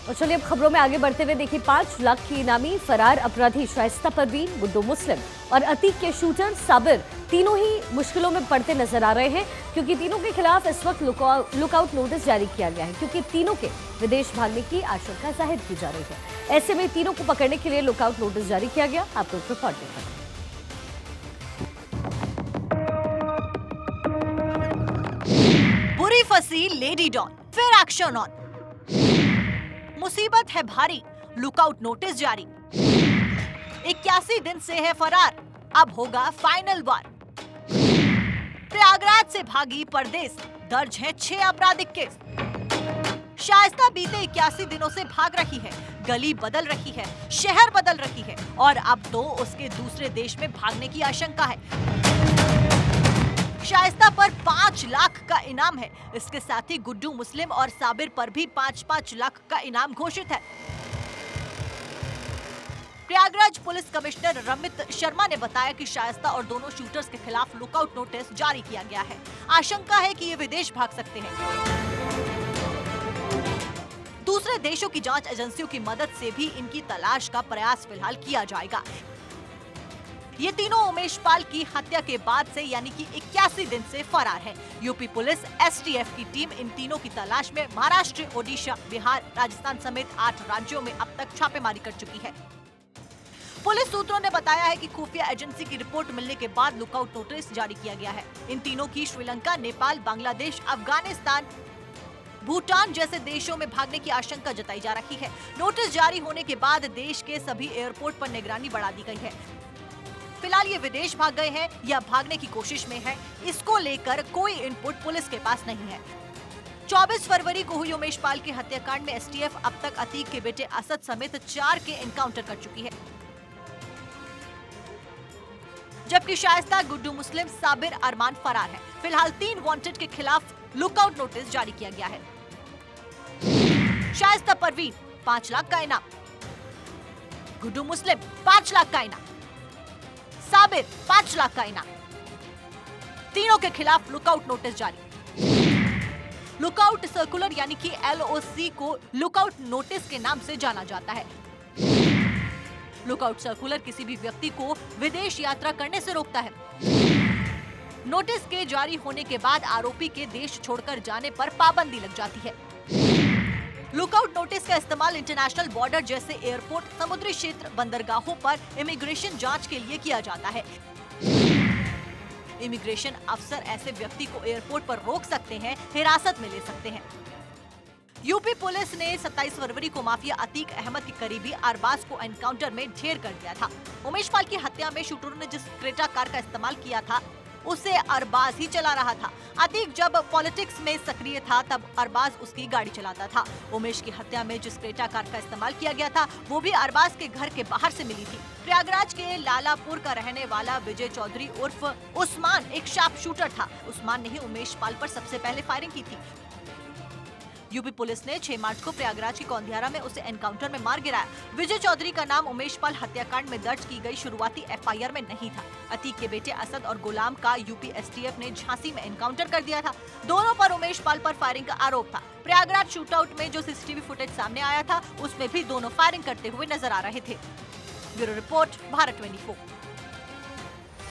और चलिए अब खबरों में आगे बढ़ते हुए देखिए 5 लाख की इनामी फरार अपराधी शाइस्ता परवीन, गुड्डू मुस्लिम और अतीक के शूटर साबिर तीनों ही मुश्किलों में पड़ते नजर आ रहे हैं, क्योंकि तीनों के खिलाफ इस वक्त लुकआउट नोटिस जारी किया गया है, क्योंकि तीनों के विदेश भागने की आशंका जाहिर की जा रही है। ऐसे में तीनों को पकड़ने के लिए लुकआउट नोटिस जारी किया गया। आपको रिपोर्ट देखें। बुरी फंसी लेडी डॉन, फिर एक्शन ऑन। मुसीबत है भारी, लुकआउट नोटिस जारी। 81 दिन से है फरार, अब होगा फाइनल वार। प्रयागराज से भागी परदेस, दर्ज है 6 आपराधिक केस। शाइस्ता बीते 81 दिनों से भाग रही है, गली बदल रही है, शहर बदल रही है और अब तो उसके दूसरे देश में भागने की आशंका है। शाइस्ता पर 5 लाख का इनाम है। इसके साथ ही गुड्डू मुस्लिम और साबिर पर भी 5-5 लाख का इनाम घोषित है। प्रयागराज पुलिस कमिश्नर रमित शर्मा ने बताया कि शाइस्ता और दोनों शूटर्स के खिलाफ लुकआउट नोटिस जारी किया गया है। आशंका है कि ये विदेश भाग सकते हैं। दूसरे देशों की जांच एजेंसियों की मदद से भी इनकी तलाश का प्रयास फिलहाल किया जाएगा। ये तीनों उमेश पाल की हत्या के बाद से यानी कि 81 दिन से फरार हैं। यूपी पुलिस एसटीएफ की टीम इन तीनों की तलाश में महाराष्ट्र, ओडिशा, बिहार, राजस्थान समेत 8 राज्यों में अब तक छापेमारी कर चुकी है। पुलिस सूत्रों ने बताया है कि खुफिया एजेंसी की रिपोर्ट मिलने के बाद लुकआउट नोटिस जारी किया गया है। इन तीनों की श्रीलंका, नेपाल, बांग्लादेश, अफगानिस्तान, भूटान जैसे देशों में भागने की आशंका जताई जा रही है। नोटिस जारी होने के बाद देश के सभी एयरपोर्ट पर निगरानी बढ़ा दी गई है। फिलहाल ये विदेश भाग गए हैं या भागने की कोशिश में है, इसको लेकर कोई इनपुट पुलिस के पास नहीं है। 24 फरवरी को हुई उमेश पाल के हत्याकांड में एसटीएफ अब तक अतीक के बेटे असद समेत 4 के एनकाउंटर कर चुकी है, जबकि शाइस्ता, गुड्डू मुस्लिम, साबिर, अरमान फरार है। फिलहाल 3 वांटेड के खिलाफ लुकआउट नोटिस जारी किया गया है। शाइस्ता परवीन 5 लाख का इनाम, गुड्डू मुस्लिम 5 लाख का इनाम, साबिर 5 लाख का इनाम। तीनों के खिलाफ लुकआउट नोटिस जारी। लुकआउट सर्कुलर यानी कि एलओसी को लुकआउट नोटिस के नाम से जाना जाता है। लुकआउट सर्कुलर किसी भी व्यक्ति को विदेश यात्रा करने से रोकता है। नोटिस के जारी होने के बाद आरोपी के देश छोड़कर जाने पर पाबंदी लग जाती है। लुकआउट नोटिस का इस्तेमाल इंटरनेशनल बॉर्डर जैसे एयरपोर्ट, समुद्री क्षेत्र, बंदरगाहों पर इमिग्रेशन जांच के लिए किया जाता है। इमिग्रेशन अफसर ऐसे व्यक्ति को एयरपोर्ट पर रोक सकते हैं, हिरासत में ले सकते हैं। यूपी पुलिस ने 27 फरवरी को माफिया अतीक अहमद के करीबी अरबाज को एनकाउंटर में ढेर कर दिया था। उमेश पाल की हत्या में शूटरों ने जिस क्रेटा कार का इस्तेमाल किया था उसे अरबाज ही चला रहा था। अतीक जब पॉलिटिक्स में सक्रिय था तब अरबाज उसकी गाड़ी चलाता था। उमेश की हत्या में जिस क्रेटा कार का इस्तेमाल किया गया था वो भी अरबाज के घर के बाहर से मिली थी। प्रयागराज के लालापुर का रहने वाला विजय चौधरी उर्फ उस्मान एक शार्प शूटर था। उस्मान ने ही उमेश पाल पर सबसे पहले फायरिंग की थी। यूपी पुलिस ने 6 मार्च को प्रयागराज की कौंधियारा में उसे एनकाउंटर में मार गिराया। विजय चौधरी का नाम उमेश पाल हत्याकांड में दर्ज की गई शुरुआती एफआईआर में नहीं था। अतीक के बेटे असद और गुलाम का यूपी एसटीएफ ने झांसी में एनकाउंटर कर दिया था। दोनों पर उमेश पाल पर फायरिंग का आरोप था। प्रयागराज शूटआउट में जो सीसीटीवी फुटेज सामने आया था उसमें भी दोनों फायरिंग करते हुए नजर आ रहे थे। Bureau report, Bharat 24।